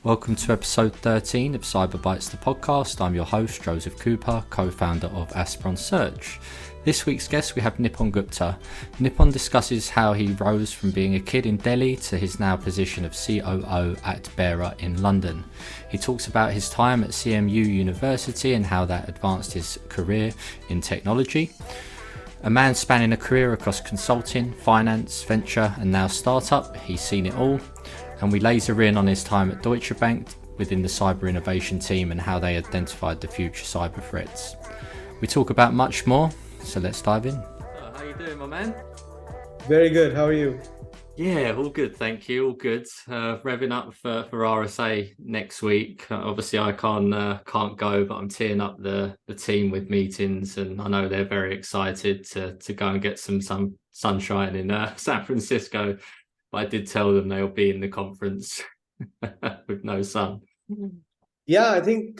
Welcome to episode 13 of CyberBytes, the podcast. I'm your host, Joseph Cooper, co-founder of Aspiron Search. This week's guest, we have Nipun Gupta. Nipun discusses how he rose from being a kid in Delhi to his now position of COO at Bearer in London. He talks about his time at CMU University and how that advanced his career in technology. A man spanning a career across consulting, finance, venture and now startup, he's seen it all. And we laser in on his time at Deutsche Bank within the cyber innovation team and how they identified the future cyber threats. We talk about much more, so let's dive in. How you doing, my man? Very good. How are you? Yeah, all good, thank you. All good. Revving up for RSA next week. Obviously, I can't go, but I'm teeing up the team with meetings, and I know they're very excited to go and get some sunshine in San Francisco. But I did tell them they'll be in the conference with no sun. Yeah, I think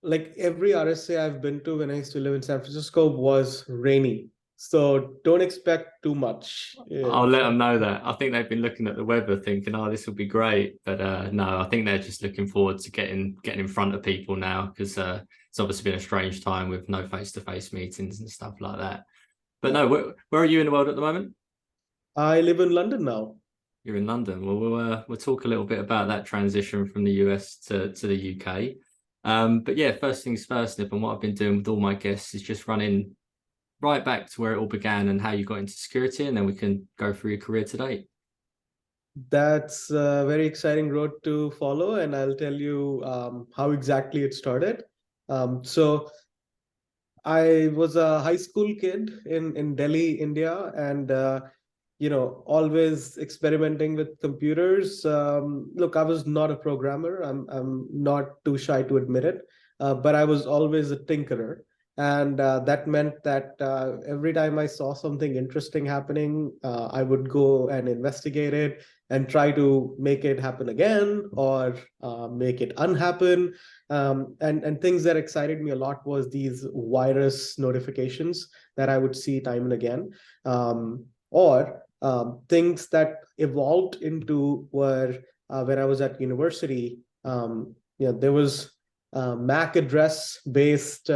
like every RSA I've been to when I used to live in San Francisco was rainy. So don't expect too much. I'll let them know that. I think they've been looking at the weather thinking, oh, this will be great. But no, I think they're just looking forward to getting in front of people now because it's obviously been a strange time with no face-to-face meetings and stuff like that. But no, where are you in the world at the moment? I live in London now. You're in London. Well, we'll talk a little bit about that transition from the US to the UK. But yeah, first things first, Nip, and what I've been doing with all my guests is just running right back to where it all began and how you got into security, and then we can go through your career to date. That's a very exciting road to follow, and I'll tell you how exactly it started. So I was a high school kid in Delhi, India, and always experimenting with computers. Look, I was not a programmer. I'm not too shy to admit it, but I was always a tinkerer. And that meant that every time I saw something interesting happening, I would go and investigate it and try to make it happen again or make it unhappen. And things that excited me a lot was these virus notifications that I would see time and again. Or things that evolved into were when I was at university, there was MAC address based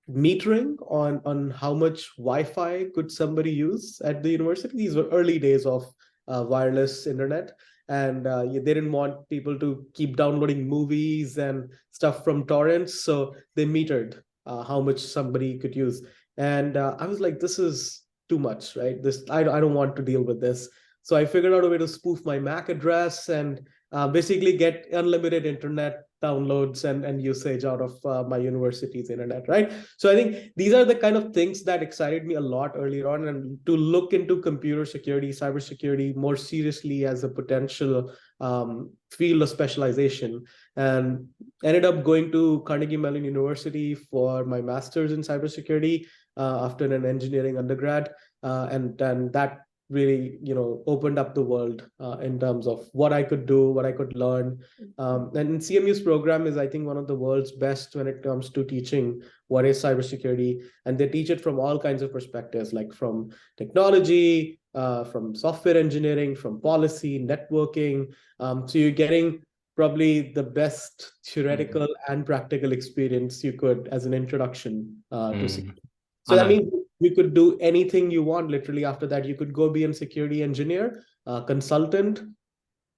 metering on how much Wi-Fi could somebody use at the university. These were early days of wireless internet, and they didn't want people to keep downloading movies and stuff from torrents, so they metered how much somebody could use. And I was like, this is too much, right? I don't want to deal with this. So I figured out a way to spoof my MAC address and basically get unlimited internet downloads and usage out of my university's internet, right? So I think these are the kind of things that excited me a lot earlier on, and to look into computer security, cybersecurity more seriously as a potential field of specialization, and ended up going to Carnegie Mellon University for my master's in cybersecurity after an engineering undergrad, and that really opened up the world in terms of what I could do, what I could learn. And CMU's program is, I think, one of the world's best when it comes to teaching what is cybersecurity. And they teach it from all kinds of perspectives, like from technology, from software engineering, from policy, networking. So you're getting probably the best theoretical and practical experience you could as an introduction to security. So that means you could do anything you want. Literally, after that, you could go be a security engineer, consultant,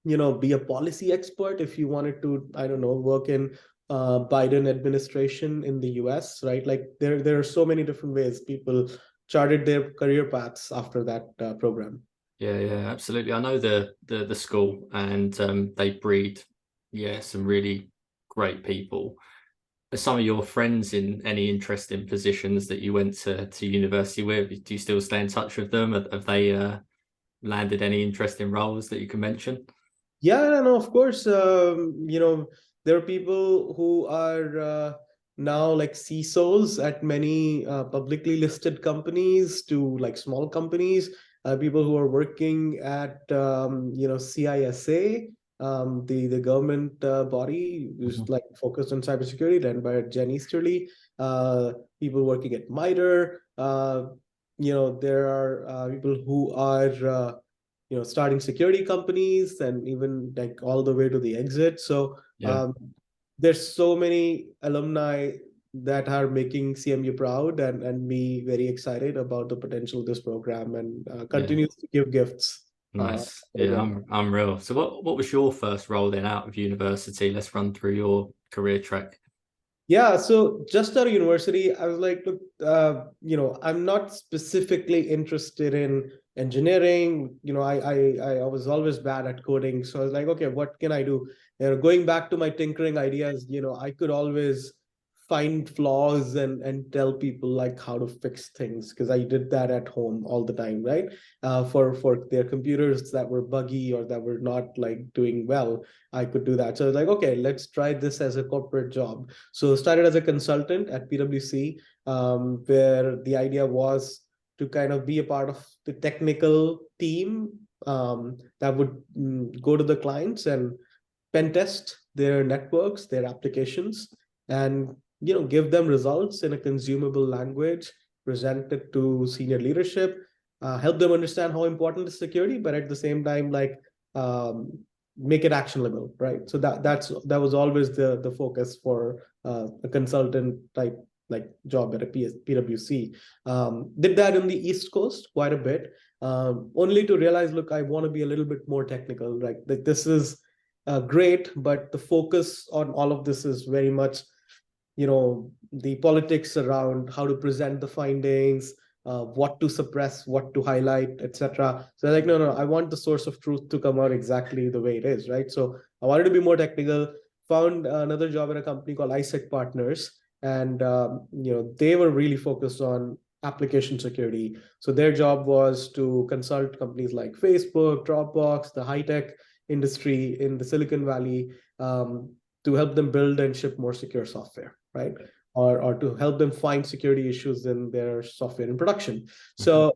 be a policy expert if you wanted to, I don't know, work in Biden administration in the US, right? Like there are so many different ways people charted their career paths after that program. Yeah, absolutely. I know the school, and they breed, some really great people. Are some of your friends in any interesting positions that you went to university with? Do you still stay in touch with them? Have they landed any interesting roles that you can mention? Yeah, no, of course. There are people who are now like CISOs at many publicly listed companies to like small companies. People who are working at CISA, the government body who's like focused on cybersecurity, led by Jen Easterly. People working at MITRE. There are people who are starting security companies and even like all the way to the exit. So Yeah. there's so many alumni that are making CMU proud and me very excited about the potential of this program, and Yeah. continues to give gifts. Nice. Yeah, I'm real. So what was your first role then out of university? Let's run through your career track. Yeah, so just out of university, I was like, look, I'm not specifically interested in engineering. I was always bad at coding, so I was like, okay, what can I do? Going back to my tinkering ideas, I could always find flaws and tell people like how to fix things, because I did that at home all the time, right? For their computers that were buggy or that were not like doing well, I could do that. So I was like, okay, let's try this as a corporate job. So started as a consultant at PwC, where the idea was to kind of be a part of the technical team that would go to the clients and pen test their networks, their applications, and give them results in a consumable language, present it to senior leadership, help them understand how important is security, but at the same time, like um, make it actionable, right? So that was always the focus for a consultant type like job at a PwC. Did that in the East Coast quite a bit, only to realize, look, I want to be a little bit more technical. Like this is great, but the focus on all of this is very much the politics around how to present the findings, what to suppress, what to highlight, etc. So like, no, I want the source of truth to come out exactly the way it is, right? So I wanted to be more technical. Found another job at a company called ISEC Partners, and they were really focused on application security. So their job was to consult companies like Facebook, Dropbox, the high tech industry in the Silicon Valley, to help them build and ship more secure software, right? Or to help them find security issues in their software in production. So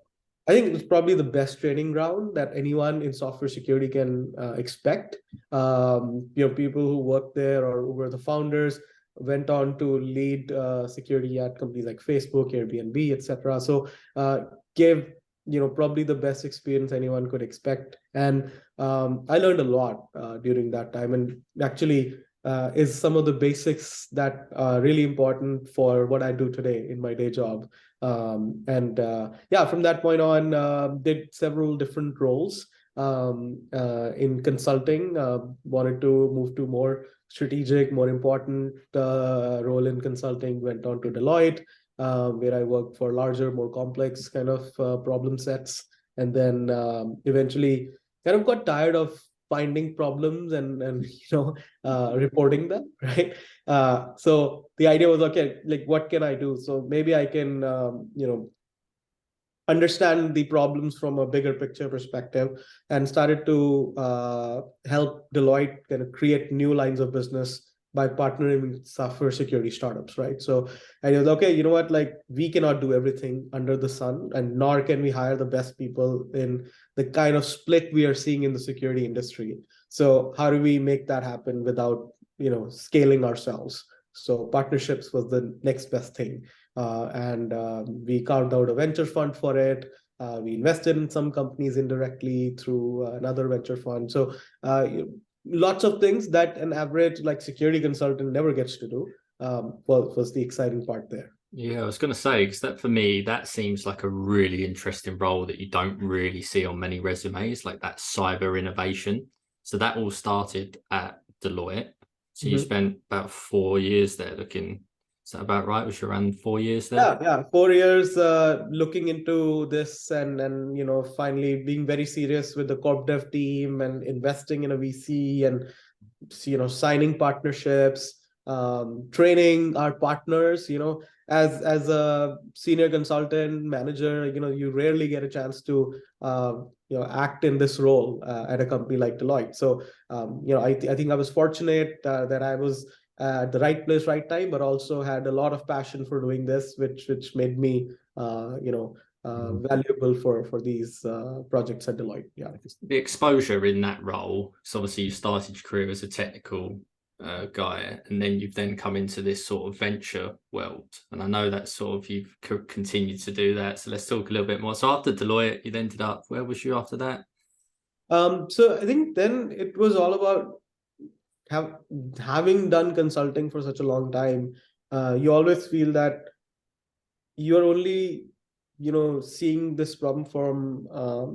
I think it's probably the best training ground that anyone in software security can expect. People who work there or who were the founders went on to lead security at companies like Facebook, Airbnb, etc. So gave probably the best experience anyone could expect, and I learned a lot during that time, and actually is some of the basics that are really important for what I do today in my day job. And yeah, from that point on, did several different roles in consulting. Wanted to move to more strategic, more important role in consulting. Went on to Deloitte, where I worked for larger, more complex kind of problem sets, and then eventually kind of got tired of finding problems and reporting them, right? So the idea was, okay, like what can I do? So maybe I can understand the problems from a bigger picture perspective, and started to help Deloitte kind of create new lines of business by partnering with software security startups, right? So I was, okay, you know what, like we cannot do everything under the sun, and nor can we hire the best people in the kind of split we are seeing in the security industry. So how do we make that happen without scaling ourselves? So partnerships was the next best thing, and we carved out a venture fund for it. We invested in some companies indirectly through another venture fund. So lots of things that an average like security consultant never gets to do, was the exciting part there. Yeah, I was going to say, because that for me, that seems like a really interesting role that you don't really see on many resumes, like that cyber innovation. So that all started at Deloitte. So you spent about 4 years there looking, is that about right? Was you around 4 years there? Yeah, 4 years looking into this, and finally being very serious with the corp dev team and investing in a VC, and signing partnerships, training our partners. As a senior consultant manager, you rarely get a chance to act in this role at a company like Deloitte. So I think I was fortunate that I was at the right place, right time, but also had a lot of passion for doing this, which made me valuable for these projects at Deloitte. Yeah. The exposure in that role, so obviously you started your career as a technical guy, and then you've then come into this sort of venture world, and I know that sort of you've continued to do that. So let's talk a little bit more. So after Deloitte, you ended up, where was you after that? So I think then it was all about have having done consulting for such a long time. You always feel that you're only seeing this problem from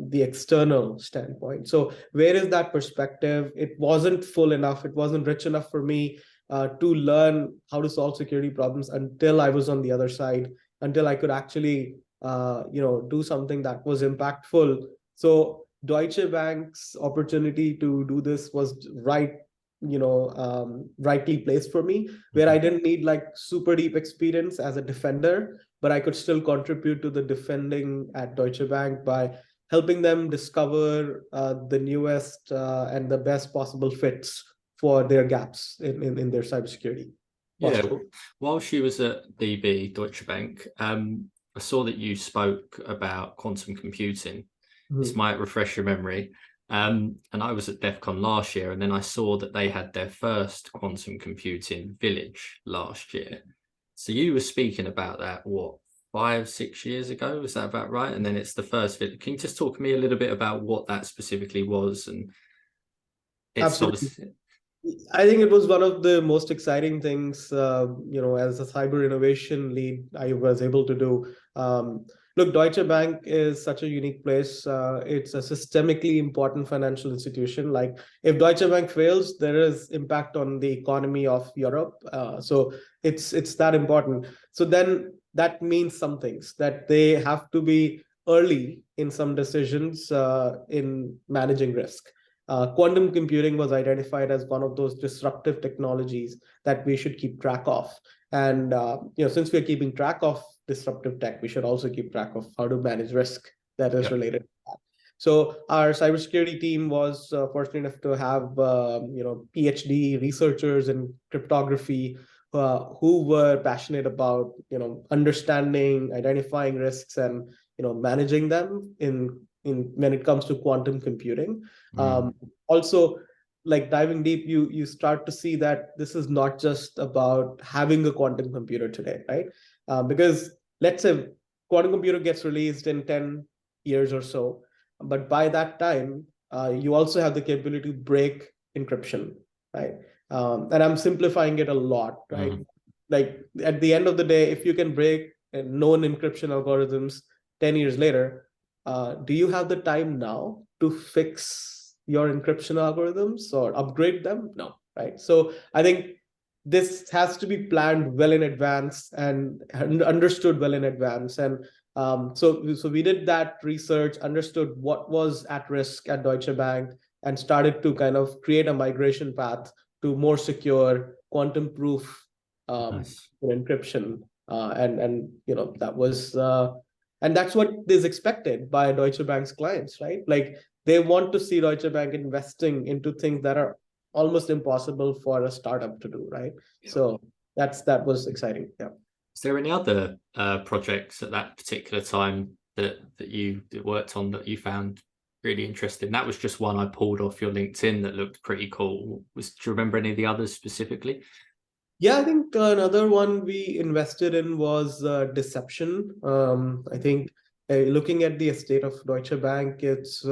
the external standpoint. So where is that perspective? It wasn't full enough, it wasn't rich enough for me to learn how to solve security problems until I was on the other side, until I could actually do something that was impactful. So Deutsche Bank's opportunity to do this was rightly placed for me, where I didn't need like super deep experience as a defender, but I could still contribute to the defending at Deutsche Bank by helping them discover the newest and the best possible fits for their gaps in their cybersecurity Yeah, posture. while she was at DB, Deutsche Bank, I saw that you spoke about quantum computing. This might refresh your memory. And I was at DEF CON last year, and then I saw that they had their first quantum computing village last year. So you were speaking about that, what, 5, 6 years ago? Was that about right? And then it's the first village. Can you just talk to me a little bit about what that specifically was? And it's Absolutely. obviously, I think it was one of the most exciting things, as a cyber innovation lead, I was able to do. Look, Deutsche Bank is such a unique place. It's a systemically important financial institution. Like, if Deutsche Bank fails, there is impact on the economy of Europe. So it's that important. So then that means some things, that they have to be early in some decisions in managing risk. Quantum computing was identified as one of those disruptive technologies that we should keep track of. And since we're keeping track of disruptive tech, we should also keep track of how to manage risk that is yeah. related to that. So our cybersecurity team was fortunate enough to have PhD researchers in cryptography who were passionate about understanding, identifying risks, and managing them in when it comes to quantum computing. Also, like diving deep, you start to see that this is not just about having a quantum computer today, right? Because let's say quantum computer gets released in 10 years or so, but by that time, you also have the capability to break encryption, right? And I'm simplifying it a lot, right? Like, at the end of the day, if you can break known encryption algorithms 10 years later, do you have the time now to fix your encryption algorithms or upgrade them? No, right? So I think this has to be planned well in advance and understood well in advance. And so we did that research, understood what was at risk at Deutsche Bank, and started to kind of create a migration path to more secure quantum proof Nice. encryption. And that was and that's what is expected by Deutsche Bank's clients, right? Like, they want to see Deutsche Bank investing into things that are almost impossible for a startup to do, right? Yeah. So that was exciting. Yeah. Is there any other projects at that particular time that you worked on that you found really interesting? That was just one I pulled off your LinkedIn that looked pretty cool. Do you remember any of the others specifically? Yeah, I think another one we invested in was deception. I think looking at the estate of Deutsche Bank, it's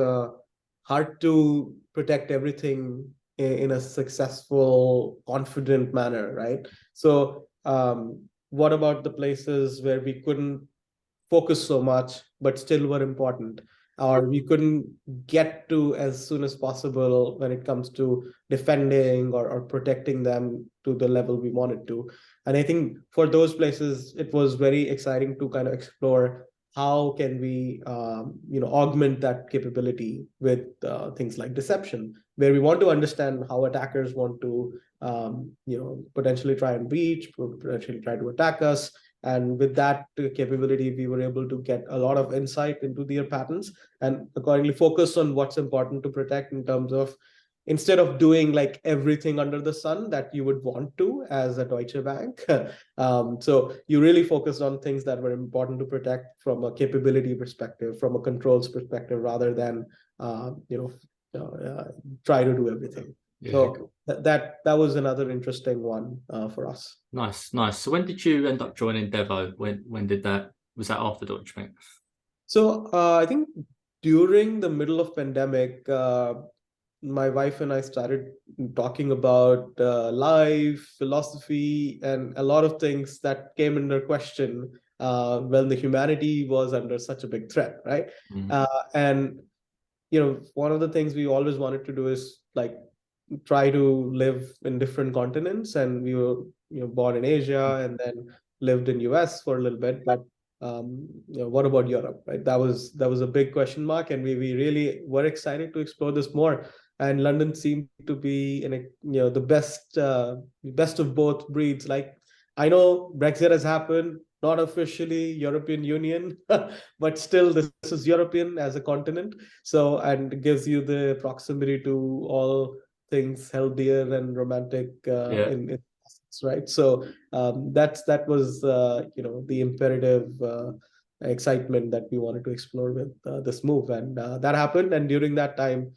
hard to protect everything in a successful, confident manner, right? So, what about the places where we couldn't focus so much, but still were important, or we couldn't get to as soon as possible when it comes to defending or protecting them to the level we wanted to. And I think for those places, it was very exciting to kind of explore how can we augment that capability with things like deception, where we want to understand how attackers want to potentially try and breach, potentially try to attack us. And with that capability, we were able to get a lot of insight into their patterns and accordingly focus on what's important to protect, in terms of, instead of doing like everything under the sun that you would want to as a Deutsche Bank. So you really focused on things that were important to protect from a capability perspective, from a controls perspective, rather than try to do everything. Yeah, So cool. that was another interesting one for us. Nice. So when did you end up joining Devo? When did that, was that after Deutsche Bank? So I think during the middle of pandemic, my wife and I started talking about life, philosophy, and a lot of things that came under question when the humanity was under such a big threat, right? Mm. And one of the things we always wanted to do is like try to live in different continents, and we were born in Asia and then lived in US for a little bit, but what about Europe, right? That was a big question mark, and we really were excited to explore this more. And London seemed to be in the best of both breeds. Like, I know Brexit has happened, not officially European Union, but still this is European as a continent. So, and it gives you the proximity to all things healthier and romantic Yeah. in essence, right? So that was the imperative excitement that we wanted to explore with this move, and that happened. And during that time,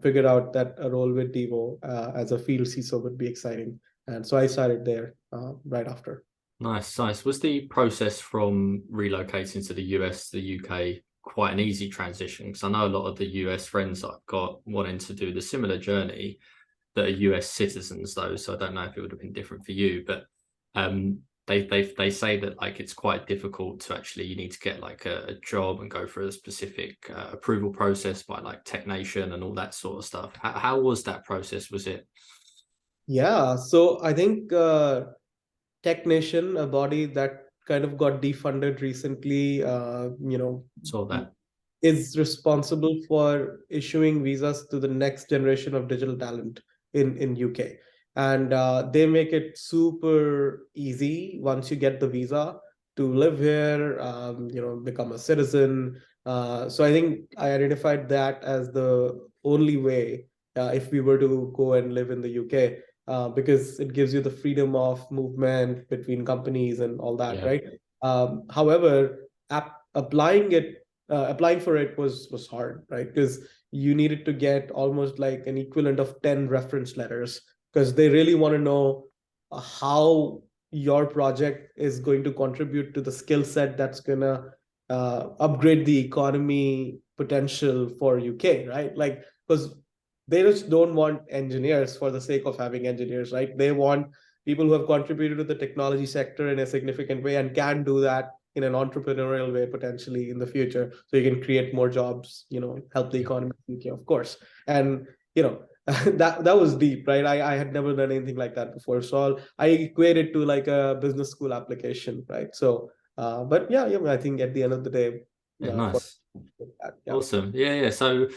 figured out that a role with Devo as a field CISO would be exciting, and so I started there right after. Nice, nice. Was the process from relocating to the US to the UK quite an easy transition? Because I know a lot of the US friends I've got wanting to do the similar journey that are US citizens, though. So I don't know if it would have been different for you, but they say that like it's quite difficult to actually, you need to get like a job and go through a specific approval process by like Tech Nation and all that sort of stuff. How was that process? Was it Yeah, so I think Tech Nation, a body that kind of got defunded recently, sort of that? is responsible for issuing visas to the next generation of digital talent in UK. And they make it super easy once you get the visa to live here, become a citizen. So I think I identified that as the only way if we were to go and live in the UK, because it gives you the freedom of movement between companies and all that, Yeah. right? However, applying for it was hard, right? Because you needed to get almost like an equivalent of 10 reference letters, because they really want to know how your project is going to contribute to the skill set that's going to upgrade the economy potential for UK, right? Like, because they just don't want engineers for the sake of having engineers, right? They want people who have contributed to the technology sector in a significant way and can do that in an entrepreneurial way potentially in the future, so you can create more jobs, help the economy in UK, of course. And that was deep, right? I had never done anything like that before, so I equated to like a business school application, right? So but yeah, I think at the end of the day, Yeah, for nice. that, yeah. Awesome. Yeah, yeah. So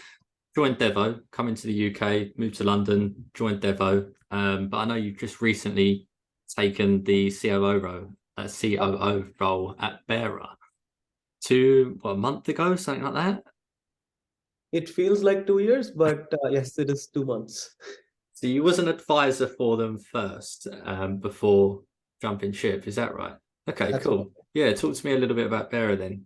joined Devo, come into the UK, moved to London, joined Devo. But I know you've just recently taken the COO role at Bearer a month ago, something like that. It feels like 2 years, but yes, it is 2 months. So you was an advisor for them first, before jumping ship. Is that right? Okay, That's cool. Yeah, talk to me a little bit about Bearer then.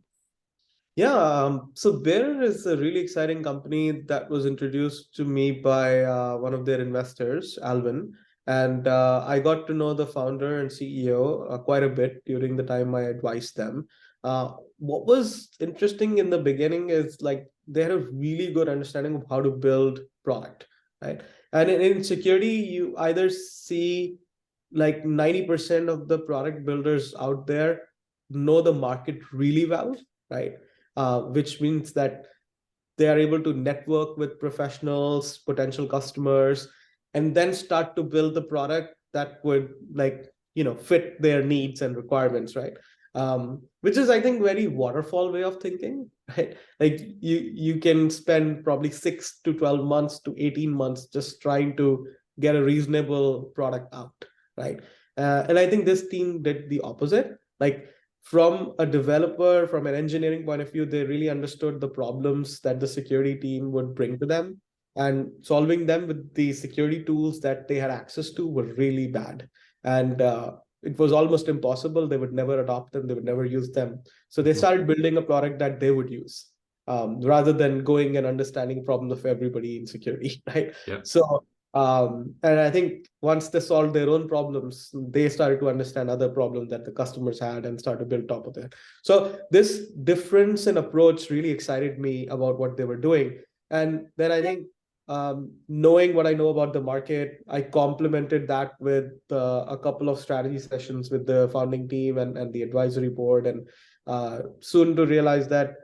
Yeah, so Bear is a really exciting company that was introduced to me by one of their investors, Alvin. And I got to know the founder and CEO quite a bit during the time I advised them. What was interesting in the beginning is like they had a really good understanding of how to build product, right? And in security, you either see like 90% of the product builders out there know the market really well, right? Which means that they are able to network with professionals, potential customers, and then start to build the product that would like fit their needs and requirements, right? Which is, I think, very waterfall way of thinking, right? Like you can spend probably 6 to 12 months to 18 months just trying to get a reasonable product out, right? And I think this team did the opposite. Like from a developer, from an engineering point of view, they really understood the problems that the security team would bring to them, and solving them with the security tools that they had access to were really bad. And it was almost impossible. They would never adopt them, they would never use them. So they started building a product that they would use, rather than going and understanding problems of everybody in security, right? Yeah. So And I think once they solved their own problems, they started to understand other problems that the customers had and start to build top of it. So this difference in approach really excited me about what they were doing. And then I think knowing what I know about the market, I complemented that with a couple of strategy sessions with the founding team and the advisory board, and soon to realize that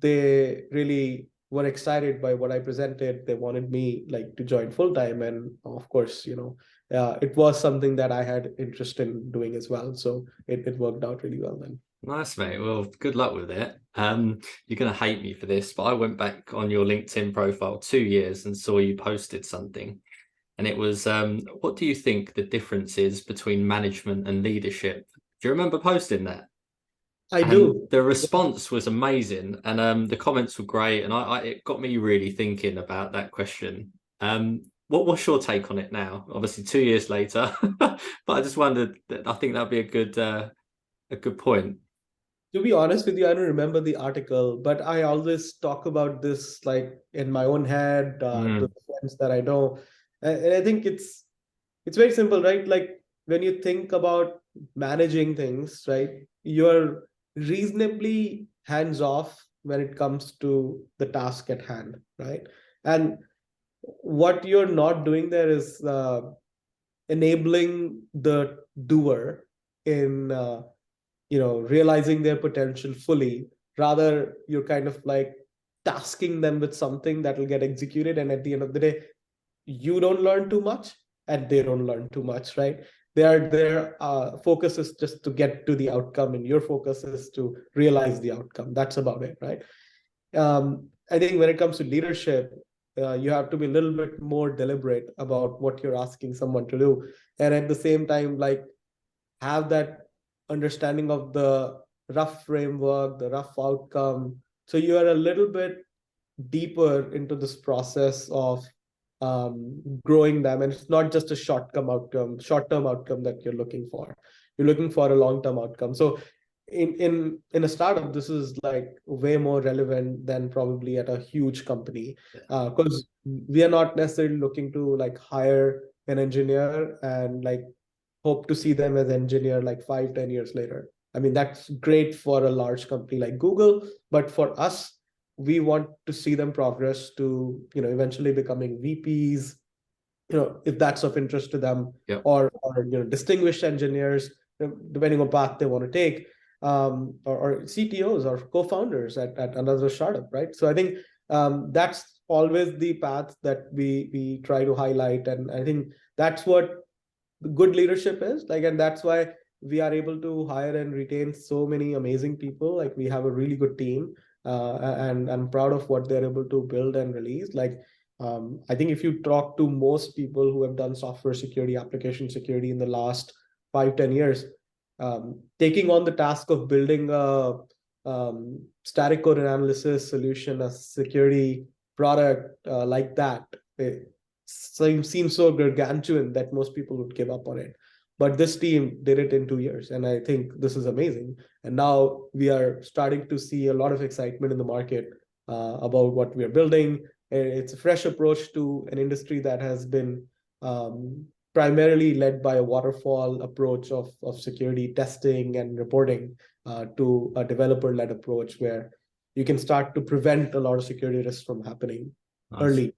they really were excited by what I presented. They wanted me like to join full time, and of course, it was something that I had interest in doing as well. So it worked out really well then. Nice, mate. Well, good luck with it. You're going to hate me for this, but I went back on your LinkedIn profile 2 years and saw you posted something. And it was, what do you think the difference is between management and leadership? Do you remember posting that? I And do. the response was amazing, and the comments were great, and it got me really thinking about that question. What's your take on it now? Obviously, 2 years later, but I just wondered that I think that'd be a good point. To be honest with you, I don't remember the article, but I always talk about this like in my own head to Mm, friends that I know, and I think it's very simple, right? Like when you think about managing things, right, you're reasonably hands off when it comes to the task at hand, right? And what you're not doing there is enabling the doer in realizing their potential fully. Rather, you're kind of like tasking them with something that will get executed, and at the end of the day, you don't learn too much and they don't learn too much, right? Their focus is just to get to the outcome, and your focus is to realize the outcome. That's about it, right? I think when it comes to leadership, you have to be a little bit more deliberate about what you're asking someone to do, and at the same time, like have that understanding of the rough framework, the rough outcome. So you are a little bit deeper into this process of growing them, and it's not just a short-term outcome that you're looking for. You're looking for a long-term outcome. So in a startup, this is like way more relevant than probably at a huge company, because we are not necessarily looking to like hire an engineer and like hope to see them as engineer like 5-10 years later. I mean, that's great for a large company like Google, but for us, we want to see them progress to eventually becoming VPs, if that's of interest to them, yep. or distinguished engineers, depending on path they want to take, or CTOs or co-founders at another startup, right? So I think that's always the path that we try to highlight, and I think that's what good leadership is like, and that's why we are able to hire and retain so many amazing people. Like we have a really good team, and I'm proud of what they're able to build and release. Like I think if you talk to most people who have done software security, application security in the last 5-10 years, taking on the task of building a static code analysis solution, a security product like that, seems so gargantuan that most people would give up on it. But this team did it in 2 years, and I think this is amazing. And now we are starting to see a lot of excitement in the market about what we are building. It's a fresh approach to an industry that has been primarily led by a waterfall approach of security testing and reporting, to a developer-led approach where you can start to prevent a lot of security risks from happening Nice. early.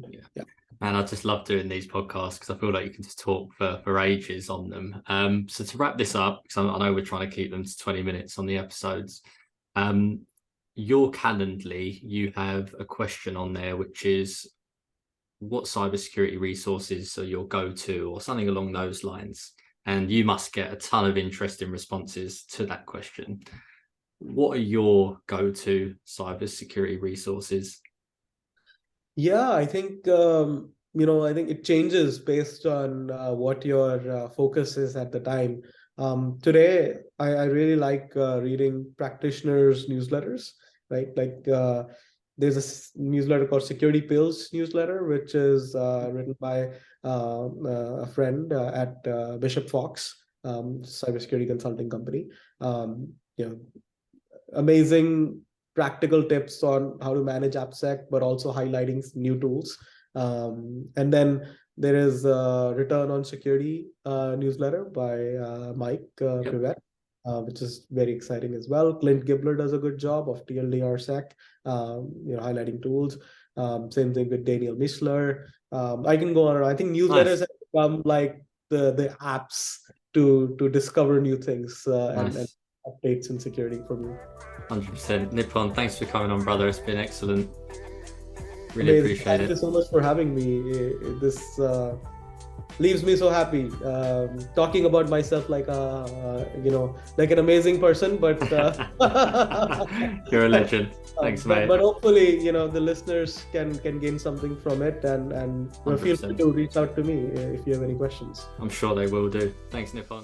Yeah. Yeah. And I just love doing these podcasts because I feel like you can just talk for ages on them. So to wrap this up, because I know we're trying to keep them to 20 minutes on the episodes, your Calendly, you have a question on there, which is what cybersecurity resources are your go-to or something along those lines. And you must get a ton of interesting responses to that question. What are your go-to cybersecurity resources? Yeah, I think I think it changes based on what your focus is at the time. Today, I really like reading practitioners' newsletters, right? Like there's a newsletter called Security Pills newsletter, which is written by a friend at Bishop Fox, cybersecurity consulting company. You know, amazing practical tips on how to manage AppSec, but also highlighting new tools. And then there is Return on Security newsletter by Mike Privet, which is very exciting as well. Clint Gibler does a good job of TLDR-SEC, highlighting tools. Same thing with Daniel Mishler. I can go on. I think newsletters have become like the apps to discover new things and updates in security for me. 100%. Nipun, thanks for coming on, brother. It's been excellent. Really appreciate it. Thank you so much for having me. This leaves me so happy. Talking about myself like like an amazing person, but you're a legend. Thanks, mate. But hopefully, the listeners can gain something from it, and feel free to reach out to me if you have any questions. I'm sure they will do. Thanks, Nipun.